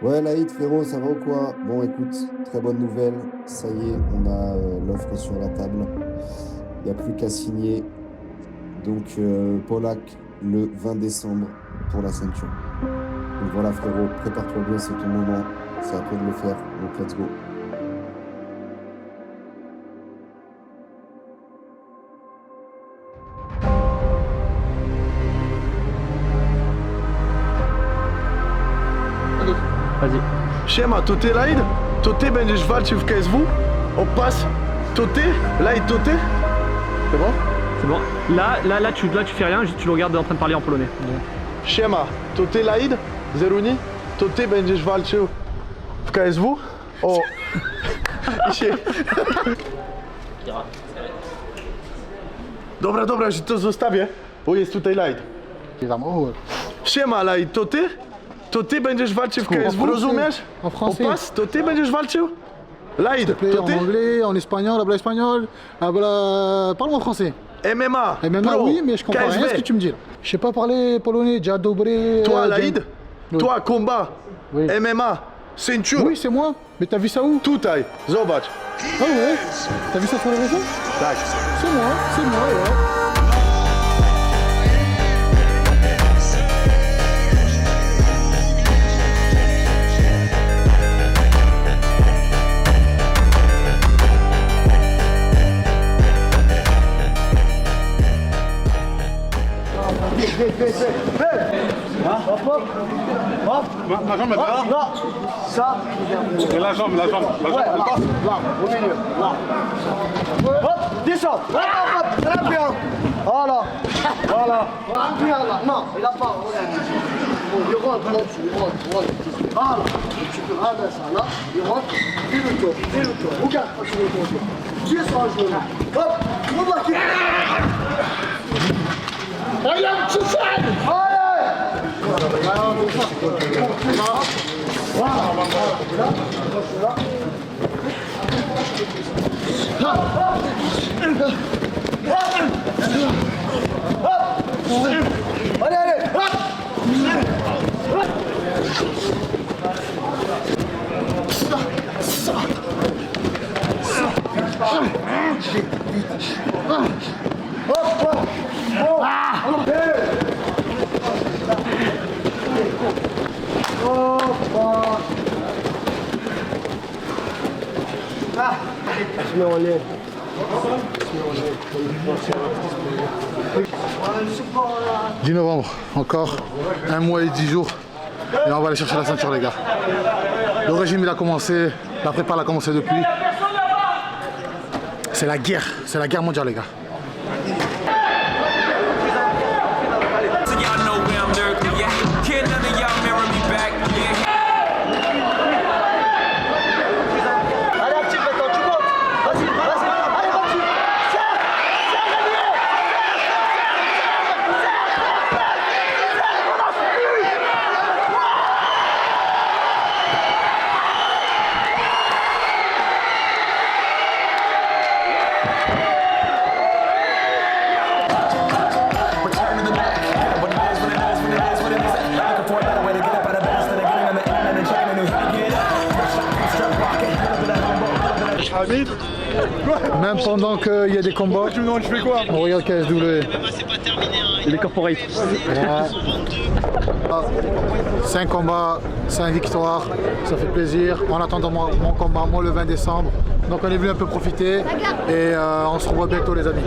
Ouais, Laïd, frérot, ça va ou quoi? Bon, écoute, très bonne nouvelle. Ça y est, on a l'offre sur la table. Il n'y a plus qu'à signer. Donc, Polak, le 20 décembre pour la ceinture. Donc voilà, frérot, prépare-toi bien, c'est ton moment. C'est à toi de le faire. Donc, let's go. Vas-y. Siema, to ty Laid? To ty będziesz walczył w KSW? Opas? To ty? Laid, to ty? C'est bon? C'est bon. Là, tu fais rien, juste tu le regardes en train de parler en polonais. Siema, to ty Laid? Zeruni? To ty będziesz walczył w KSW? O... I się... Dobra, już to zostawię, bo jest tutaj Laid. Siema Laid, to ty? To ty będziesz walczył w KSW, rozumiesz? En français. Opas? To ty będziesz walczył? Laid, to En ty? anglais, en espagnol, habla espagnol, habla... Parle-moi français. MMA, Et maintenant, pro, oui, mais je comprends rien à ce que tu me dis là. Je sais pas parler polonais, déjà dobré. Toi, Laïd, Oui. toi, combat, Oui. MMA, ceinture, Oui, c'est moi. Mais t'as vu ça où? tutaj, zobacz. Ah ouais? T'as vu ça sur les réseaux? Tak. C'est moi, ouais. La jambe est là. Non, ça, Et la jambe. ouais, là, au milieu, là. Hop, descends, hop, très bien. Voilà. Bien là, non, il a pas. Bon, il rentre là-dessus, il rentre. Voilà, tu peux ramener ça là, il rentre, fais le tour. Regarde pas sur le tour. Descends un genou. Hop, on va quitter. Allez, tu sais. Allez. Allez, je mets en lait. 10 novembre, encore 1 mois et 10 jours. Et on va aller chercher la ceinture, les gars. Le régime, il a commencé, la prépa, elle a commencé depuis. C'est la guerre mondiale, les gars. So y'all know where I'm lurking, yeah. Can't none of y'all mirror me back, yeah. Allez, active maintenant, tu montes. Vas-y, allez, vas-y. Serre, Daniel. Hamid, Même pendant qu'il y a des combats, tu me demandes, je fais quoi? on regarde KSW. Il est corporate. 5 combats, 5 victoires, ça fait plaisir. En attendant mon combat, moi le 20 décembre. Donc on est venu un peu profiter et on se revoit bientôt, les amis.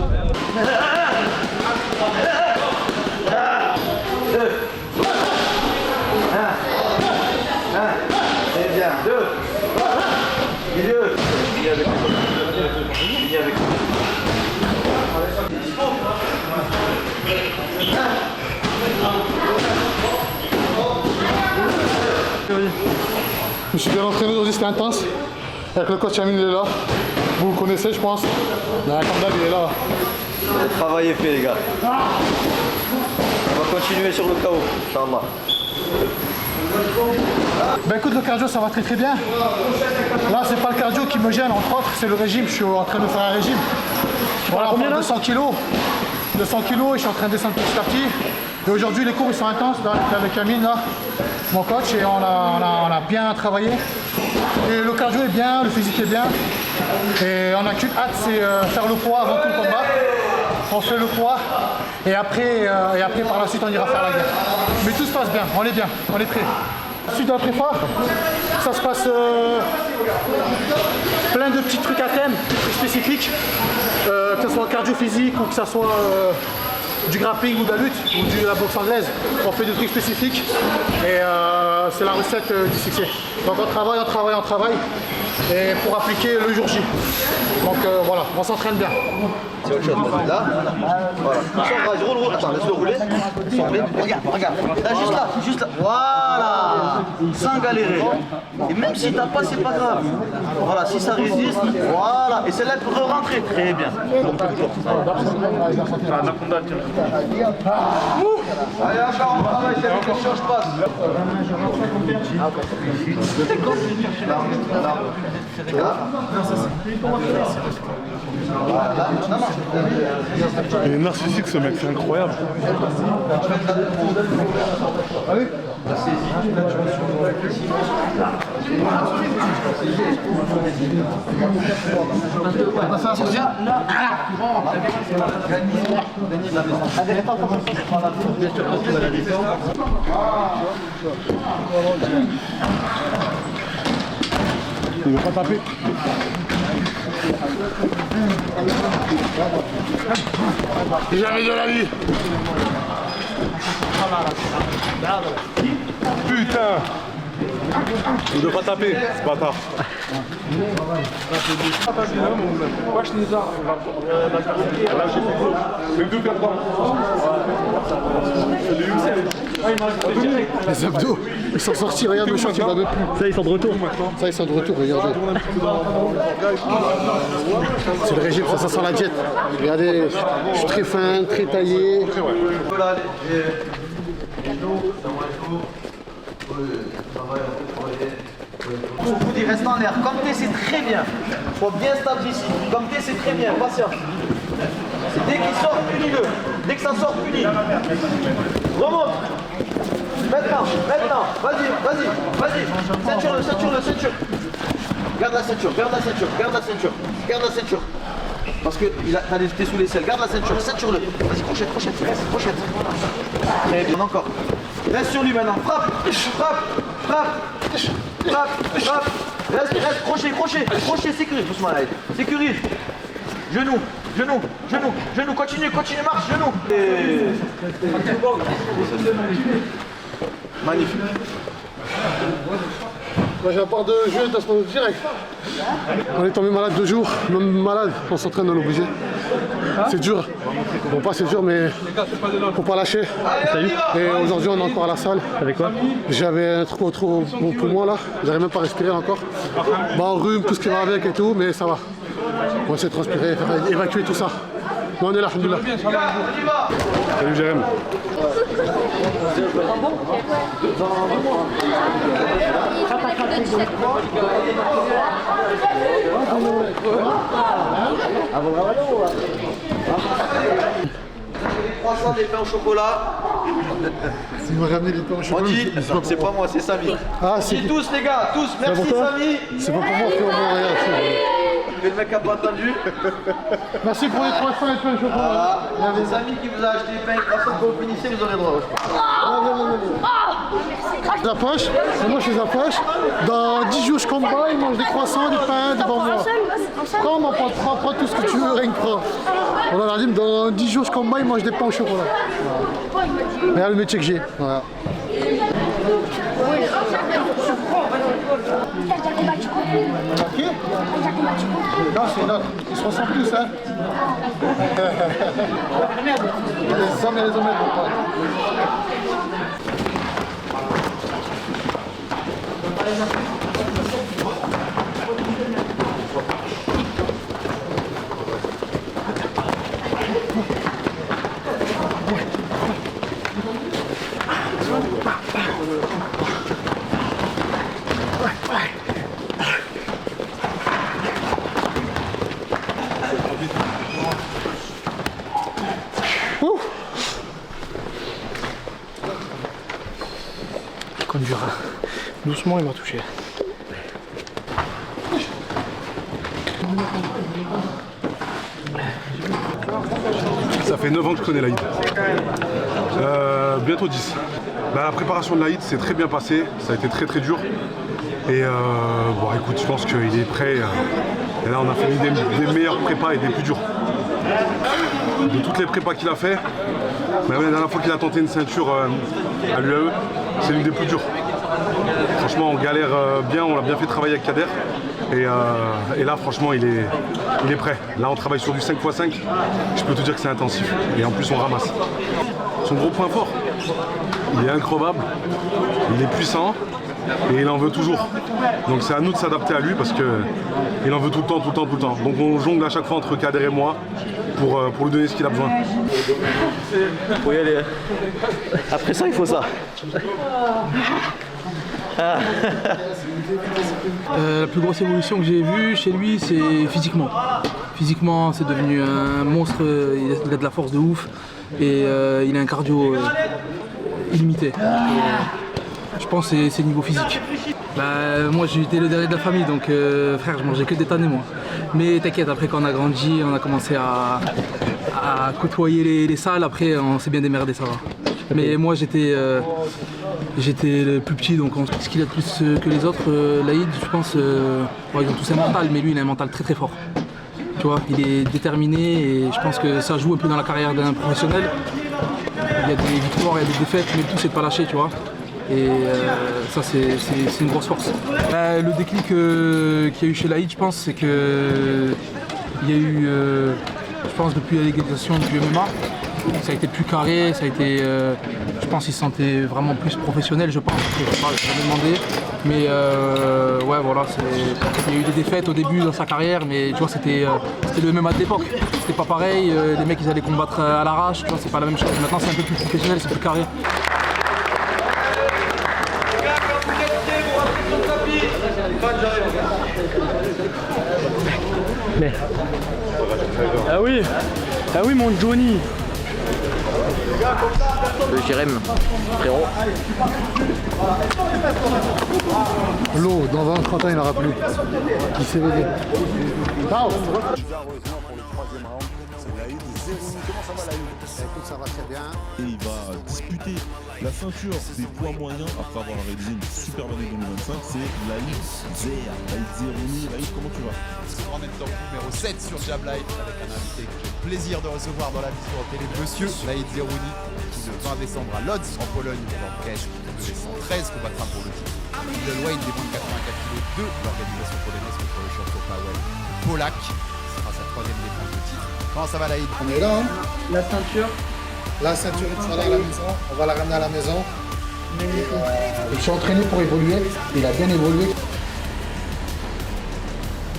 Je me suis bien entraîné aujourd'hui, c'était intense. Avec le coach Amine, il est là. Vous le connaissez, je pense. Comme d'hab, il est là. Le travail est fait, les gars. On va continuer sur le KO, Inch'Allah. Ben écoute, le cardio, ça va très bien. Là, c'est pas le cardio qui me gêne, entre autres, c'est le régime. Je suis en train de faire un régime. Voilà, on prend 200 kilos. 200 kilos et je suis en train de descendre petit à petit. Et aujourd'hui, les cours ils sont intenses avec Amine, là, mon coach, et on a bien travaillé. Et le cardio est bien, le physique est bien. Et on a qu'une hâte, c'est faire le poids avant tout le combat. On fait le poids et après par la suite on ira faire la guerre. Mais tout se passe bien, on est prêt. Suite de la prépa, ça se passe plein de petits trucs à thème, spécifiques, que ce soit cardio physique ou que ce soit du grappling ou de la lutte ou de la boxe anglaise. On fait des trucs spécifiques et c'est la recette du succès. Donc on travaille et pour appliquer le jour J. Donc voilà, on s'entraîne bien. C'est autre chose. Là, voilà. Je roule. Attends, laisse-le rouler. Regarde. Là, juste là. Voilà. Sans galérer. Et même si t'as pas, c'est pas grave. Voilà, si ça résiste, voilà. Et celle-là peut rentrer. Très bien. Donc toujours. Allez, encore, on travaille. C'est la question, je passe. Il est narcissique ce mec, c'est incroyable. Il veut pas taper. Jamais de la vie. Putain. Il veut pas taper, ce bâtard. Les abdos, ils sont sortis, regarde le champ qui va même plus. Ça, ils sont de retour. Ça, ils sont de retour, regardez. C'est le régime, ça sent la diète. Regardez, je suis très fin, très taillé. Mon coude il reste en l'air. Comme t'es, c'est très bien. Faut bien stable ici. Comme t'es, c'est très bien. Patience. Dès qu'il sort, punis-le. Dès que ça sort, punis. Remonte. Maintenant. Vas-y. Ceinture. Garde la ceinture. Parce que t'es sous l'aisselle. Garde la ceinture-le. Vas-y, crochette. Très bien, encore. Reste sur lui maintenant. Frappe. Reste, crochet, sécurise. Doucement, là. Sécurise. Genou. Continue, marche, genou. Magnifique. Moi j'ai un part de jeu dans ce moment direct. On est tombé malade 2 jours, même malade, on s'entraîne, on est obligé. C'est dur. Bon, pas c'est dur, mais faut pas lâcher. Et aujourd'hui, on est encore à la salle. Avec quoi? J'avais un truc trop bon poumon là, j'arrive même pas à respirer encore. Bon, rhume, tout ce qui va avec et tout, mais ça va. On va essayer de transpirer, évacuer tout ça. Mais on est là, alhamdoulilah. Salut Jérém. Les croissants, des pains au chocolat. C'est moi ramener les pains au chocolat. On dit, c'est pas moi, c'est Samy. Ah, c'est Dis tous les gars, tous, merci Samy. C'est pas pour moi, frérot, Mais le mec a pas entendu. Merci pour les croissants et les pains au chocolat. Voilà. C'est Samy qui vous a acheté les pains et croissants. Quand vous finissez, vous aurez droit. La poche, et moi je fais la poche. Dans 10 jours je combat, ils mangent des croissants, des pains devant moi. Prends tout ce que tu veux, rien que prends. On a dit, dans 10 jours je combat, ils mangent des pains au chocolat. Regarde le métier que j'ai. Voilà. Qui? Non, c'est notre. Ils se ressemblent tous, hein. Les hommes et les hommes. Cône du Rhin. Doucement, il m'a touché. Ça fait 9 ans que je connais l'Aïd. Bientôt 10. Bah, la préparation de l'Aïd s'est très bien passée, ça a été très dur. Et bon écoute, je pense qu'il est prêt. Et là on a fait une des meilleures prépas et des plus dures. De toutes les prépas qu'il a fait, la dernière fois qu'il a tenté une ceinture à l'UAE, c'est l'une des plus dures. Franchement on galère bien, on l'a bien fait travailler avec Kader. Et là franchement il est prêt. Là on travaille sur du 5x5, je peux te dire que c'est intensif. Et en plus on ramasse. Son gros point fort, il est incroyable, il est puissant et il en veut toujours. Donc c'est à nous de s'adapter à lui parce qu'il en veut tout le temps. Donc on jongle à chaque fois entre Kader et moi pour lui donner ce qu'il a besoin. Faut y aller. Après ça il faut ça. La plus grosse évolution que j'ai vue chez lui, c'est physiquement. Physiquement, c'est devenu un monstre, il a de la force de ouf et il a un cardio illimité. Je pense que c'est niveau physique. Moi j'étais le dernier de la famille, donc frère, je mangeais que des tannés moi. Mais t'inquiète, après quand on a grandi, on a commencé à côtoyer les salles, après on s'est bien démerdé, ça va. Mais moi j'étais le plus petit, donc ce qu'il a de plus que les autres, l'Aïd, je pense, ils ont tous un mental, mais lui il a un mental très fort. Tu vois, il est déterminé et je pense que ça joue un peu dans la carrière d'un professionnel. Il y a des victoires, il y a des défaites, mais le tout c'est de pas lâcher, tu vois. Et ça c'est une grosse force. Le déclic qu'il y a eu chez l'Aïd, je pense, c'est que il y a eu, je pense, depuis la légalisation du MMA, ça a été plus carré, ça a été, je pense qu'il se sentait vraiment plus professionnel, je pense, je n'ai jamais demandé. Mais ouais voilà, il y a eu des défaites au début dans sa carrière, mais tu vois c'était le MMA de l'époque. C'était pas pareil, les mecs ils allaient combattre à l'arrache, tu vois, c'est pas la même chose. Maintenant c'est un peu plus professionnel, c'est plus carré. Mais... Ah oui mon Johnny. Le Jérém, frérot. L'eau, dans 20-30 ans, il n'aura plus. Qui s'est réveillé. Ciao. Ça va très bien. Et il va disputer la ceinture des poids moyens après avoir réalisé une super année 2025. C'est l'Aïd Zer. L'Aïd Zerouni. L'Aïd, comment tu vas? On est dans le numéro 7 sur Jab Live avec un invité que j'ai le plaisir de recevoir dans la vision en télé, monsieur l'Aïd Zerouni, qui le 20 décembre à Lodz en Pologne en caisse de 113 combattra pour le titre. Middleweight des moins de 84 kg de l'organisation polonaise contre le champion Powell Polak. Ce sera sa troisième défense de titre. Comment ça va l'Aïd? On est là, hein? La ceinture. La ceinture, Inch'Allah, à la maison. On va la ramener à la maison. Je suis entraîné pour évoluer. Il a bien évolué.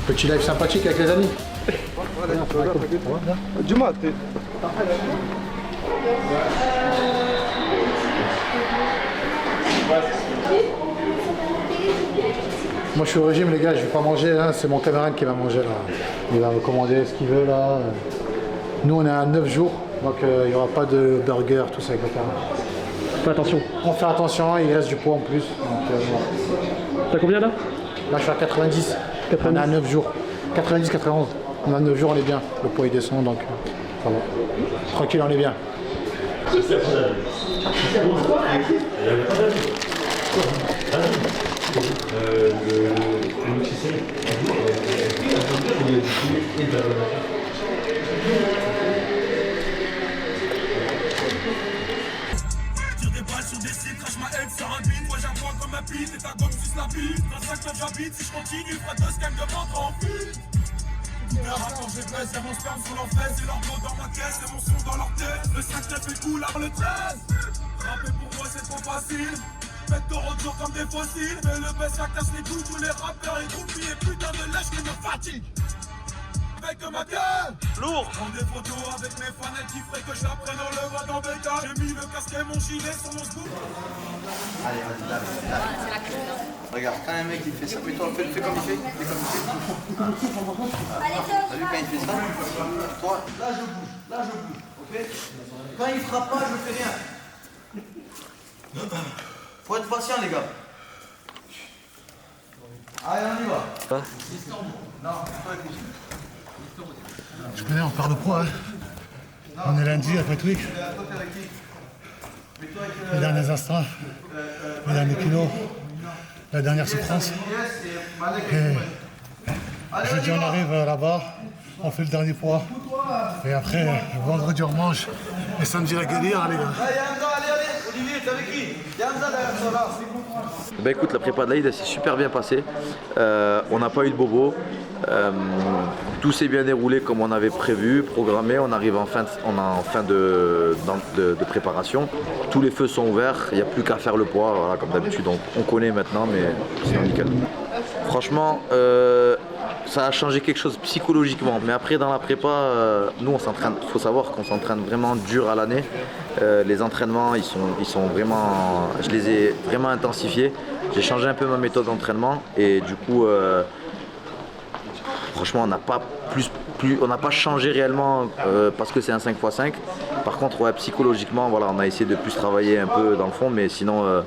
Petit live sympathique avec les amis. Dis-moi, t'es... Moi je suis au régime les gars, je vais pas manger, hein. C'est mon camarade qui va manger là. Il va me commander ce qu'il veut là. Nous on est à 9 jours, donc il n'y aura pas de burger, tout ça, etc. Fais attention. On fait attention, il reste du poids en plus. Voilà. T'as combien là? Là je suis à 90. On est à 9 jours. 90-91. On a 9 jours, on est bien. Le poids il descend, donc ça va. Tranquille, on est bien. Tire des balles sur des cibles, crache ma haine sur un beat. Moi j'apprends comme un beat et ta gomme suce la bite. 25 j'habite, si je continue, fera 2 scans de ventre en fuite. Quand j'ai baisse, y'a mon sperme sous leurs fesses, et leur dos dans ma caisse, et mon son dans leur tête. Le 5-9 est cool, le 13. Rapper pour moi c'est trop facile. Faites ton retour comme des fossiles. Mais le baisse ça casse les couilles, tous les rappeurs et groupies et putain de lâche qui me fatigue. Avec ma gueule lourd. Prends des photos avec mes fans qui ferait que je la prenne en le voit dans Béca. J'ai mis le casque et mon gilet sur mon scoop. Allez, vas-y, là. Regarde, quand un mec il fait ça, mais toi fais comme il fait. Fais comme il fait. T'as vu quand il fait ça? Toi, là je bouge, ok? Quand il frappe pas, je fais rien. Faut être patient, les gars. Allez, on y va. Je connais, on part de poids. Hein. On est lundi après Twitch. Les derniers instants, les derniers kilos, la dernière souffrance. Et jeudi, on arrive là-bas, on fait le dernier poids. Et après, vendredi, on mange. Et samedi, la guérilla, les gars. Allez, Olivier, t'es avec qui? Yamza derrière toi là. Bah écoute, la prépa de l'Aïd s'est super bien passée. On n'a pas eu de bobo. Tout s'est bien déroulé comme on avait prévu, programmé. On arrive en fin de préparation. Tous les feux sont ouverts, il n'y a plus qu'à faire le poids, voilà, comme d'habitude. On connaît maintenant, mais c'est nickel. Franchement, ça a changé quelque chose psychologiquement. Mais après, dans la prépa, nous, on s'entraîne. Il faut savoir qu'on s'entraîne vraiment dur à l'année. Les entraînements, ils sont vraiment. Je les ai vraiment intensifiés. J'ai changé un peu ma méthode d'entraînement et du coup. Franchement, on n'a pas changé réellement parce que c'est un 5x5. Par contre, ouais, psychologiquement, voilà, on a essayé de plus travailler un peu dans le fond, mais sinon,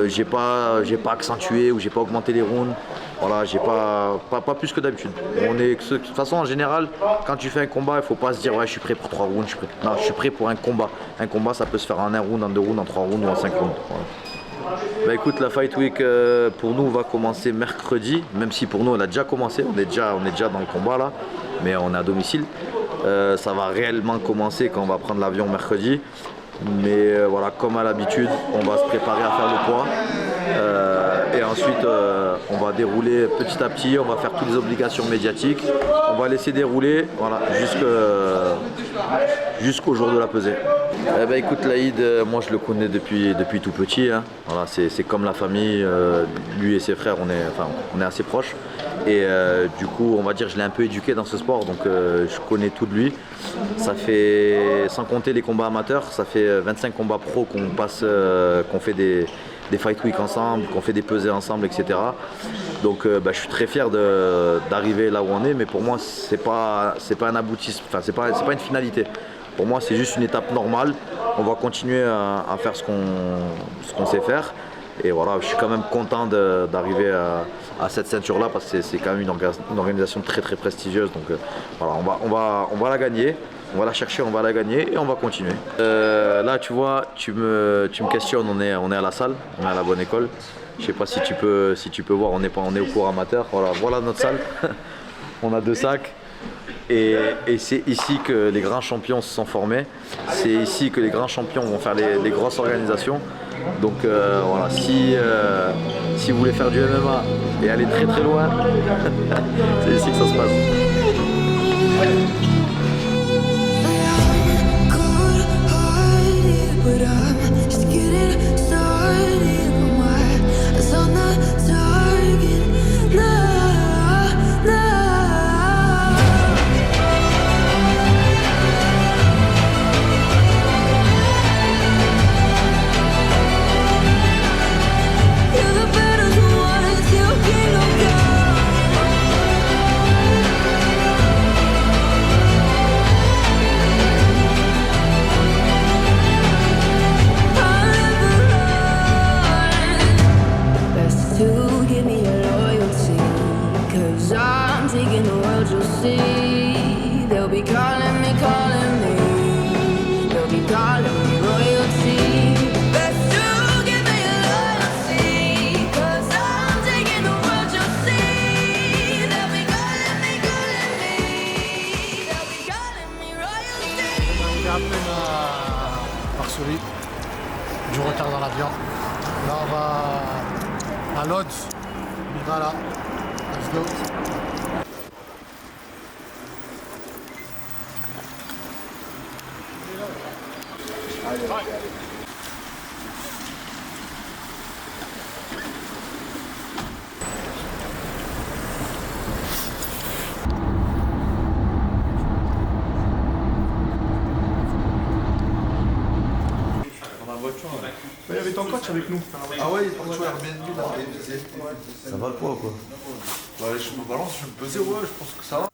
j'ai pas accentué ou j'ai pas augmenté les rounds. Voilà, j'ai pas plus que d'habitude. De toute façon, en général, quand tu fais un combat, il faut pas se dire ouais, je suis prêt pour 3 rounds. Non, je suis prêt pour un combat. Un combat, ça peut se faire en 1 round, en 2 rounds, en 3 rounds ou en 5 rounds. Voilà. Bah écoute, la Fight Week pour nous va commencer mercredi, même si pour nous elle a déjà commencé, on est déjà dans le combat là, mais on est à domicile. Ça va réellement commencer quand on va prendre l'avion mercredi. Mais voilà, comme à l'habitude, on va se préparer à faire le poids. Et ensuite, on va dérouler petit à petit, on va faire toutes les obligations médiatiques. On va laisser dérouler voilà, jusqu'au jour de la pesée. Eh ben, écoute, l'Aïd, moi je le connais depuis tout petit. Hein. Voilà, c'est comme la famille, lui et ses frères, on est assez proches. Et du coup, on va dire, je l'ai un peu éduqué dans ce sport, donc je connais tout de lui. Ça fait, sans compter les combats amateurs, ça fait 25 combats pro qu'on fait des Fight Week ensemble, qu'on fait des pesées ensemble, etc. Donc je suis très fier d'arriver là où on est, mais pour moi, c'est pas un aboutissement, enfin, c'est pas une finalité. Pour moi, c'est juste une étape normale. On va continuer à faire ce qu'on sait faire. Et voilà, je suis quand même content d'arriver à cette ceinture-là parce que c'est quand même une organisation très très prestigieuse. Donc voilà, on va la gagner, on va la chercher, on va la gagner et on va continuer. Là, tu vois, tu me questionnes, on est à la salle, on est à la bonne école. Je sais pas si tu peux voir, on est au cours amateur. Voilà notre salle. On a 2 sacs. Et c'est ici que les grands champions se sont formés. C'est ici que les grands champions vont faire les grosses organisations. Donc voilà, si vous voulez faire du MMA et aller très très loin, c'est ici que ça se passe. Du retard dans l'avion. Là on va à Lodz. Voilà. Let's go. Il y avait ton coach avec nous. Ah ouais, ton coach Airbnb là. Ça va quoi Ouais, je me balance, je me pesais, ouais, je pense que ça va.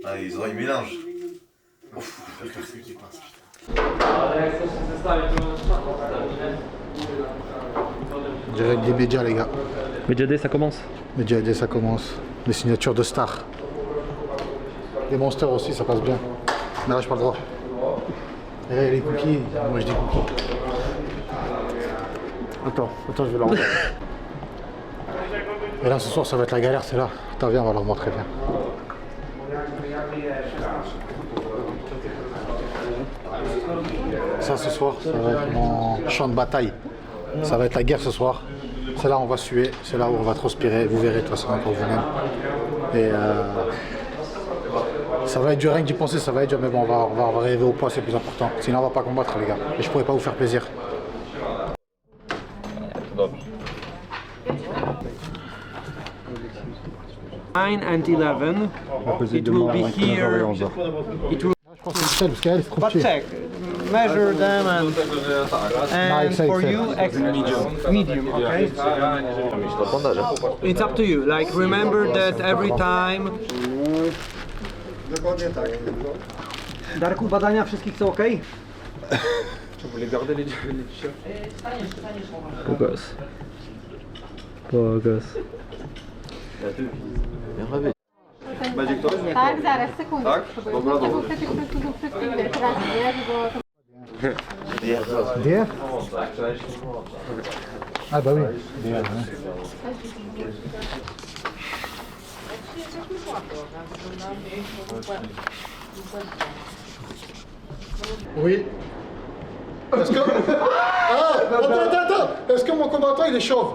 Ah, ils mélangent. Direct des médias, les gars. Medjadé, ça commence. Médias AD, ça commence. Les signatures de stars. Les monsters aussi, ça passe bien. Mais là, j'ai pas le droit. Et les cookies, moi je dis cookies. Attends, je vais leur montrer. Et là, ce soir, ça va être la galère, c'est là. Attends, viens, on va leur montrer, viens. Ça, ce soir, ça va être mon champ de bataille. Ça va être la guerre ce soir. C'est là où on va suer, c'est là où on va transpirer. Vous verrez de toute façon pour vous-même. Et ça va être dur, rien que d'y penser, ça va être dur. Mais bon, on va arriver au poids, c'est le plus important. Sinon, on va pas combattre, les gars. Et je pourrais pas vous faire plaisir. 9 and 11. It will be here. It will But check, measure them and for you, medium, okay? It's up to you. Like remember that every time. Dokładnie tak. Darku, badania wszystkich są ok? Vous voulez garder les t-shirts? Beau gosse. Beau gosse. Bien rêvé. Tak, zaraz, sekundę. Tak? Dobra, To był dobra. wtedy krótki teraz, nie? Bo to... DF? Ah bah oui, DF. Oui. Est-ce que... Ah, attends. Est-ce que mon combattant il est chauve?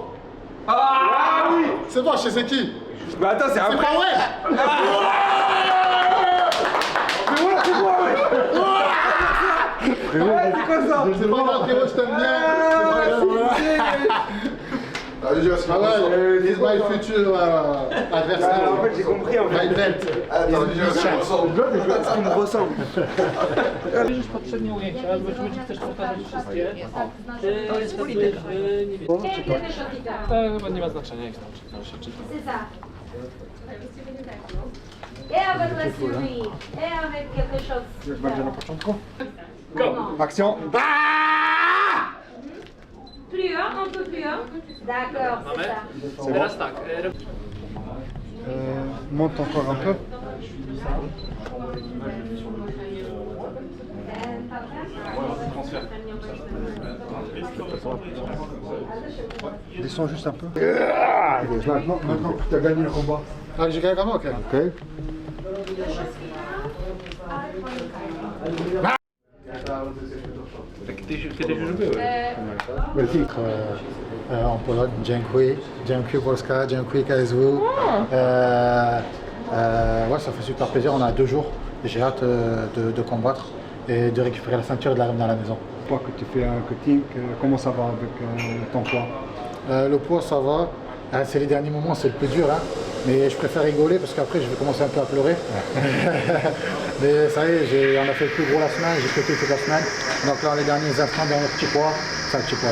Ah oui. C'est bon, je sais c'est qui? Mais attends, c'est après. C'est pas vrai. C'est quoi ça? C'est pas grave, frérot, je t'aime bien. Ah ouais, he's my future adversaire. En fait, j'ai compris en fait. My belt. Attends, ce qui me ressemble. Już poprzednie ujęcia, zobaczymy czy chcesz powtarzać wszystkie. To jest polityka. Chyba nie ma znaczenia jak tam się czyta. Et avec la souris, et avec quelque chose. Już będzie na początku? Go! Action. Plus haut, un peu plus haut. D'accord, c'est ça. Teraz tak. Monte encore un peu. Descends juste un peu. Maintenant que tu as gagné le combat. Ah, j'ai gagné comment, ok. Kiedyś już były. En Pologne, dziękuję Polska, dziękuję KSW. Ouais, ça fait super plaisir, on a 2 jours. J'ai hâte de combattre et de récupérer la ceinture et de la ramener à la maison. Pas que tu fais un cutting, comment ça va avec ton poids? Le poids, ça va. C'est les derniers moments, c'est le plus dur. Hein. Mais je préfère rigoler parce qu'après, je vais commencer un peu à pleurer. Mais ça y est, on a fait le plus gros la semaine, j'ai pété toute la semaine. Donc là, les derniers instants, dernier petit poids,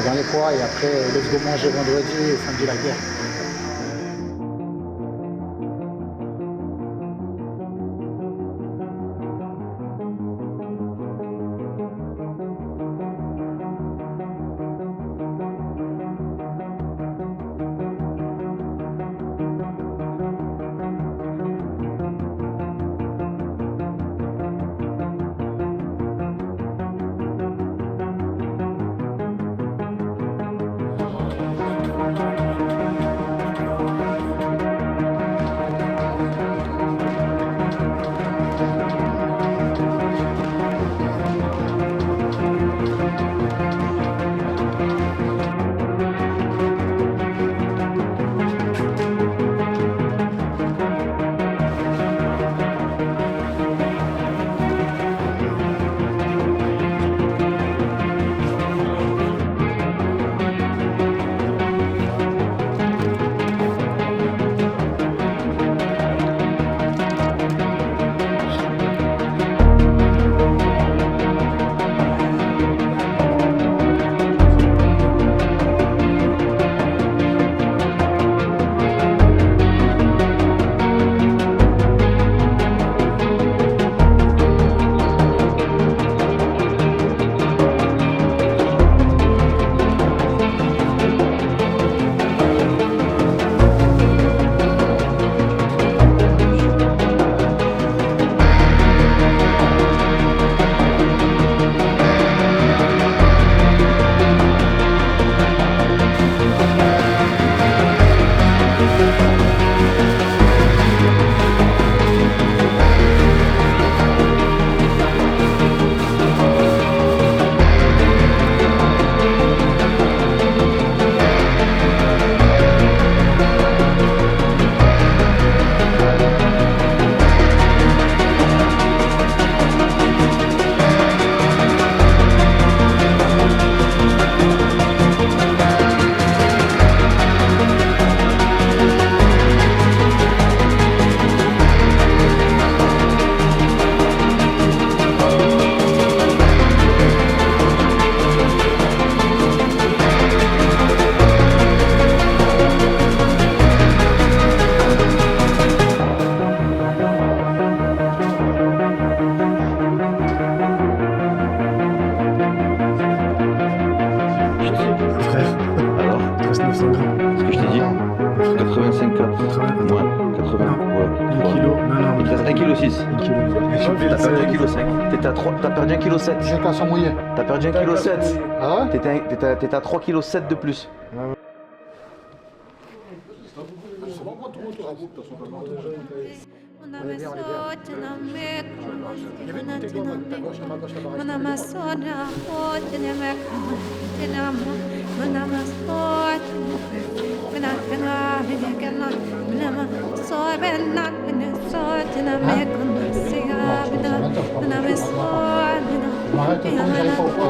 dernier poids. Et après, let's go manger vendredi et samedi la guerre. kg. T'as perdu 1,5 kg. T'as perdu 1,7 kg. J'ai qu'à s'en mouiller. T'as perdu 1,7 kg. Ah ouais? T'étais à 3,7 kg de plus.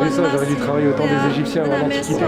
Oui, ça, j'aurais dû travailler autant des Égyptiens avant l'Antiquité.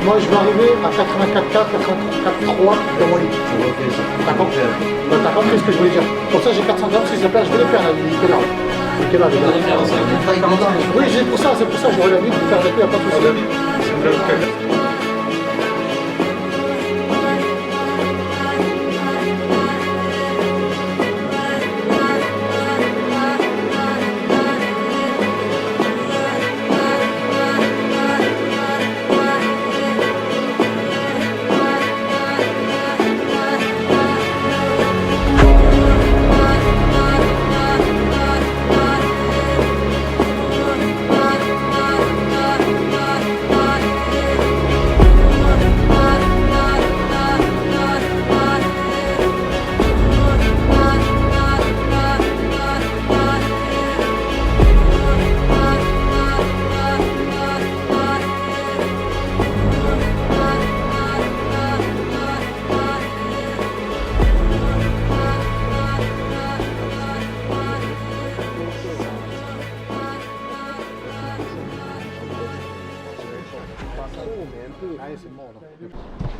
Moi, je vais arriver à 84,4, 84,3 dans mon lit. T'as compris? T'as compris ce que je voulais dire? Pour ça, j'ai 400 grammes, s'il te plaît, je vais le faire, là, Nicolas. Nicolas, oui, c'est pour ça, je vais la vie, je vais faire avec lui, il n'y a pas de souci.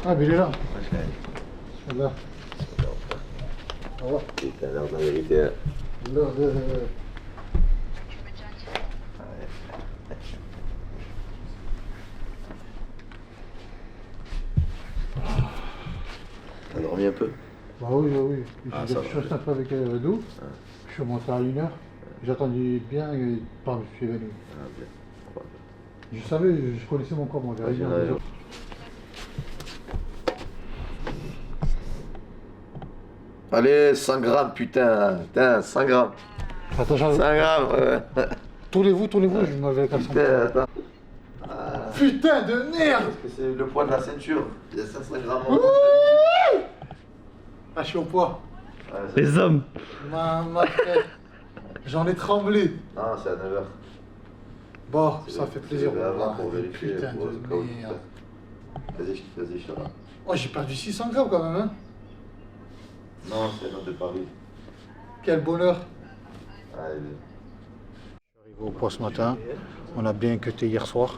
Ah, mais il est là. Il est là. Au revoir. C'est l'heure de la vérité. L'heure de... T'as dormi un peu? Bah oui, oui. Ah, Je suis resté un peu avec Redou. Je suis remonté à 1h. J'attendais bien et je suis évanoui. Ah, bien. Je savais, je connaissais mon corps, mon verre. Allez, 100 grammes, putain. Putain, 100 grammes. Attends, 100 grammes, ouais. Tournez-vous, je m'avais qu'à 100 Putain, attends. Putain de merde! Parce que c'est le poids de la ceinture. Il y a 500 grammes. Ah, je suis au poids. Ouais, Les hommes. Ma tête. J'en ai tremblé. Non, c'est à 9h. Bon, ça fait plaisir. Avant pour vérifier. Putain pour de le cas où. merde. Vas-y, je te rends. Oh, j'ai perdu 600 grammes quand même, hein? Non, c'est l'autre de Paris. Quel bonheur. Allez. Je suis arrivé au poids ce matin. On a bien cuté hier soir.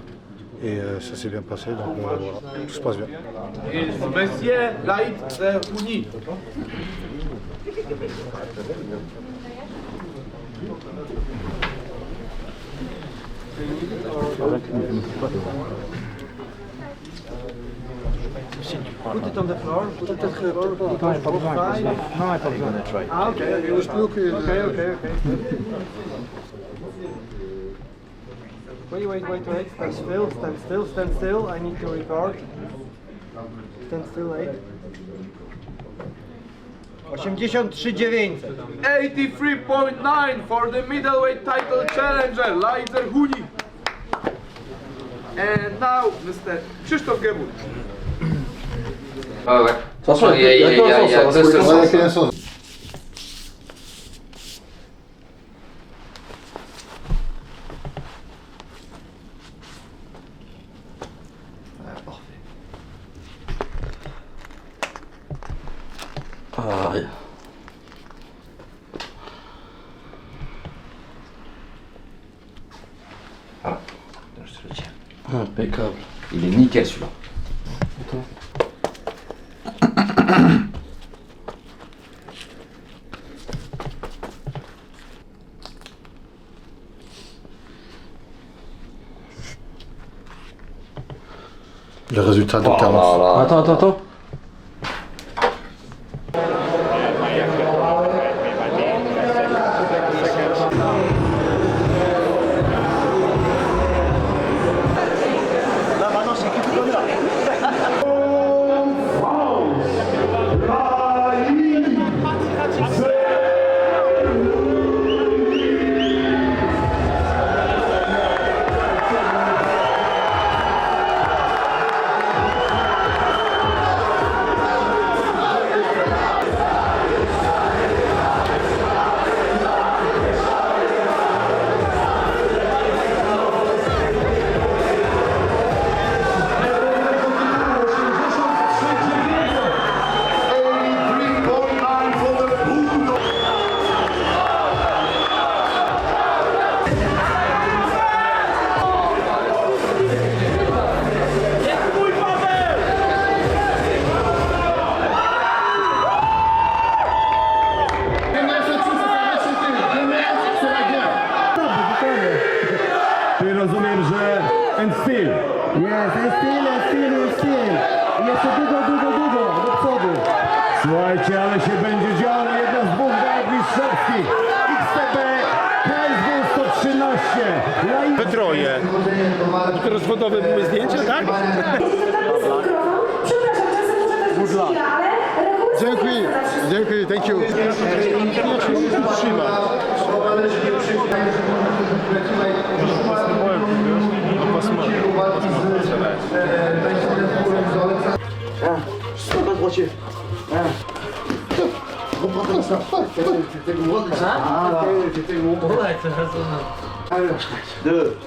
Et ça s'est bien passé, donc voilà, tout se passe bien. Monsieur Laïd Zerouni. Put it on the floor. Put it on the floor. Non, il n'y a pas besoin. Non, il n'y a pas besoin. Ah, ok. Ok. Wait. Stand still. I need to record. Stand still, wait. 83,900 for the middleweight title challenger, Laïd Zerouni. And now, Mr. Krzysztof Gebur. Ouais. Attention, il y a deux sens. Parfait. Ah, Impeccable. Il est nickel celui-là. Le résultat de Carlos. Attends. Là maintenant c'est qui connaît là. Ty rozumiem, że and still. Jest, styl. Jeszcze długo do przodu. Słuchajcie, ale się będzie działo. Jedna z dwóch walk mistrzowskich. XTB KSW 113. We troje. To rozwodowe były zdjęcia, tak? Dziękuję, thank you. Pas droitier. Reprends ça. T'étais gros. T'étais gros. Deux.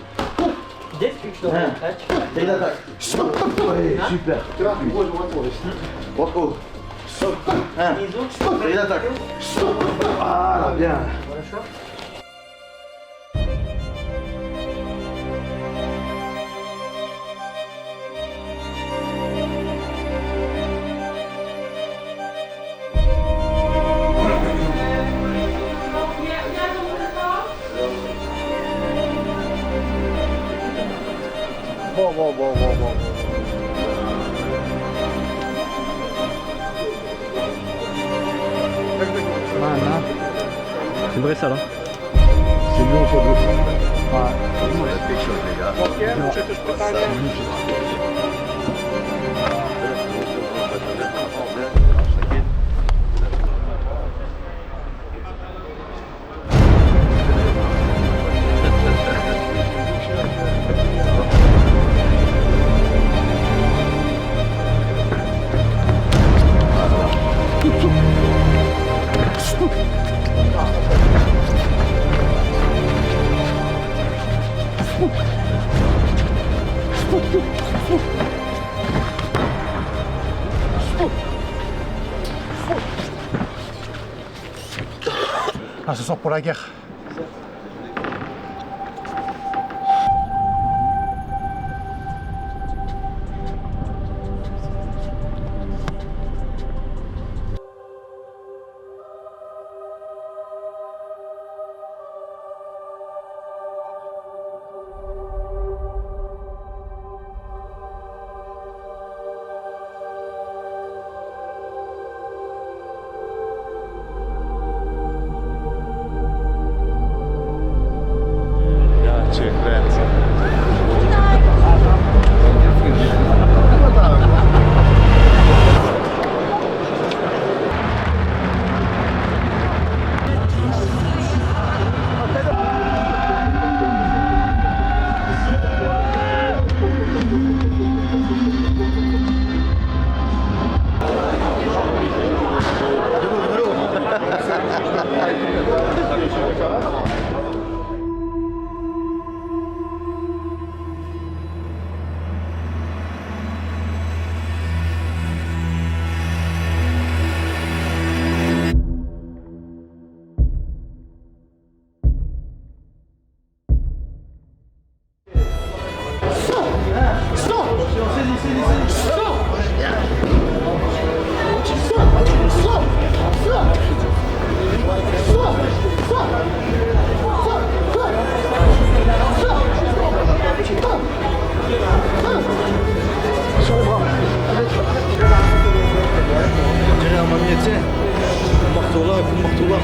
Et l'attaque. Super. Repos. Et l'attaque. Voilà, bien. Bon. C'est une vraie salle, hein. C'est lui en photo. Ah, ce soir pour la guerre.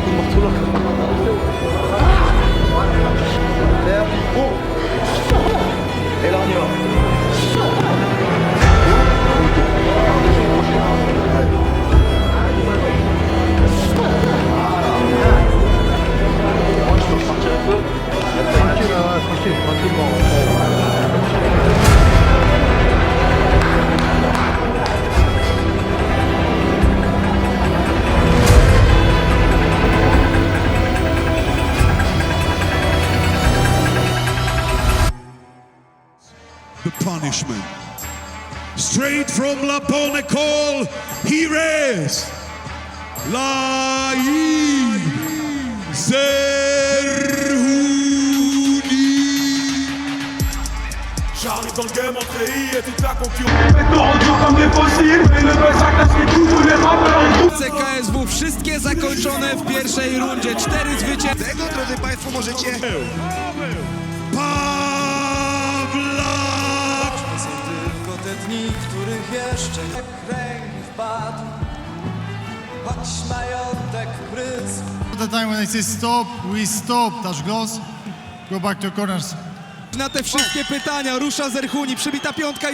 coup de marteau là. Et là on y va. The punishment. Straight from La Ponecol, here is Laïd Zerhouni. J'arrive dans le game en treillis et toute la concurrence. Fais ton retour comme des fossiles. Et le bel sac na tous les rappeurs et tout. KSW wszystkie zakończone w pierwszej rundzie. 4 zwycięstwa. Tego, drodzy Państwo, możecie... Są tylko te dni, których jeszcze kręgi wpadł. Choć majątek prysł. The time when I say stop, we stop, touch gloss, go back to corners. Na te wszystkie pytania rusza Zerhouni, przybita piątka i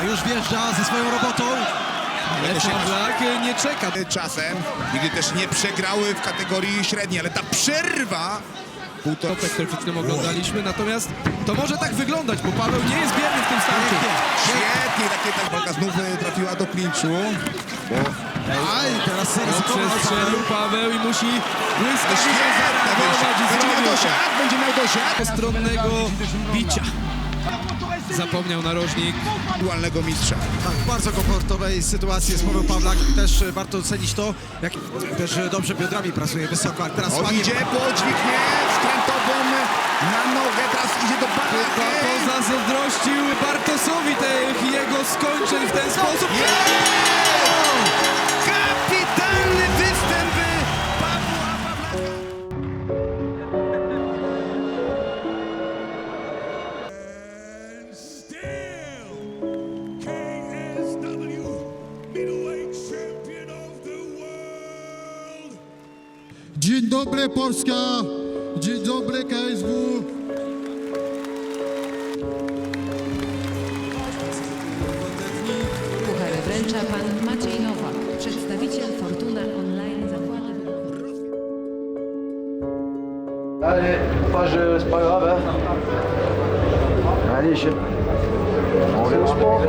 już wjeżdża ze swoją robotą. Ale Pawlak nie czeka. Czasem, nigdy też nie przegrały w kategorii średniej, ale ta przerwa... Topek, który przed chwilą oglądaliśmy, natomiast to może tak wyglądać, bo Paweł nie jest bierny w tym starcie. Świetnie, takie ta walka znów trafiła do klinczu. Aj, teraz przestrzelił Paweł i musi błyskawicznie zareagować i będzie miał dosiad. Postronnego bicia. Zapomniał narożnik. Dualnego mistrza. Tak, w bardzo komfortowej sytuacji jest Paweł Pawlak. Też warto docenić to, jak też dobrze biodrami pracuje wysoko. A teraz Idzie po dźwignię skrętową na nogę, teraz idzie do Pawlaka. Zazdrościł Bartosowi tych jego skończeń w ten sposób. Kapitalny występ Pawła Pawlaka. Dzień dobry Polska, dzień dobry KSW. Puchary wręcza pan Maciej Nowak, przedstawiciel Fortuna Online Zakłady. Allez, c'est pas grave, hein. Allez, on est au sport.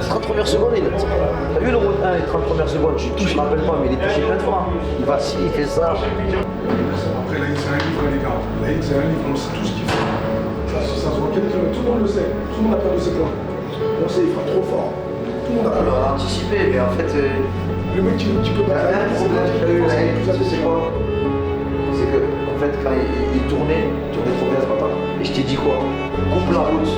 30 premières secondes, il t'as vu le round 1, les 30 premières secondes, je me rappelle pas, mais il est touché plein de fois. Il va ci, il fait ça. Après, Laïd, c'est un livre, les gars. Laïd, c'est un livre, on sait tout ce qu'il fait. Ça se voit, tout le monde le sait. Tout le monde a perdu ses points. On sait, il frappe trop fort. Tout le monde a perdu. Alors, anticipé, mais en fait. Le mec, tu peux pas. Un problème que j'ai eu, c'est quoi? C'est que, en fait, quand il tournait trop bien ce matin. Et je t'ai dit quoi? Coupe la route.